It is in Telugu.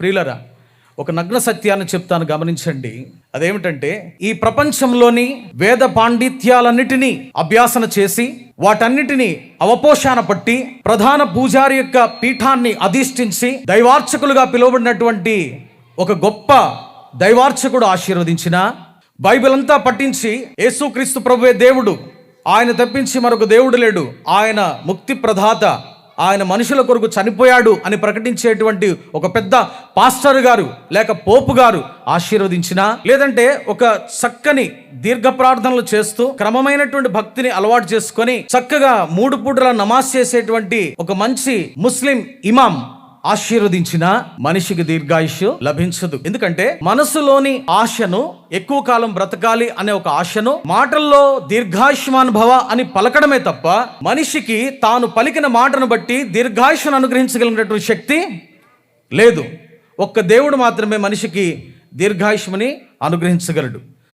ప్రియులరా, ఒక నగ్న సత్యాన్ని చెప్తాను, గమనించండి. అదేమిటంటే, ఈ ప్రపంచంలోని వేద పాండిత్యాలన్నిటినీ అభ్యాసన చేసి వాటన్నిటినీ అవపోషాన పట్టి ప్రధాన పూజారి యొక్క పీఠాన్ని అధిష్ఠించి దైవార్చకులుగా పిలువబడినటువంటి ఒక గొప్ప దైవార్చకుడు ఆశీర్వదించిన, బైబిల్ అంతా పట్టించి యేసుక్రీస్తు ప్రభువే దేవుడు, ఆయన తప్పించి మరొక దేవుడు లేడు, ఆయన ముక్తి ప్రదాత, ఆయన మనుషుల కొరకు చనిపోయాడు అని ప్రకటించేటువంటి ఒక పెద్ద పాస్టర్ గారు లేక పోపు గారు ఆశీర్వదించిన, లేదంటే ఒక చక్కని దీర్ఘ ప్రార్థనలు చేస్తూ క్రమమైనటువంటి భక్తిని అలవాటు చేసుకొని చక్కగా 3 పూటల నమాజ్ చేసేటువంటి ఒక మంచి ముస్లిం ఇమాం ఆశీర్వదించిన మనిషికి దీర్ఘాయుష్యు లభించదు. ఎందుకంటే మనసులోని ఆశను, ఎక్కువ కాలం బ్రతకాలి అనే ఒక ఆశను మాటల్లో దీర్ఘాయుష్మాన్ భవ అని పలకడమే తప్ప మనిషికి తాను పలికిన మాటను బట్టి దీర్ఘాయుష్ను అనుగ్రహించగలిగినటువంటి శక్తి లేదు. ఒక్క దేవుడు మాత్రమే మనిషికి దీర్ఘాయుష్మని అనుగ్రహించగలడు.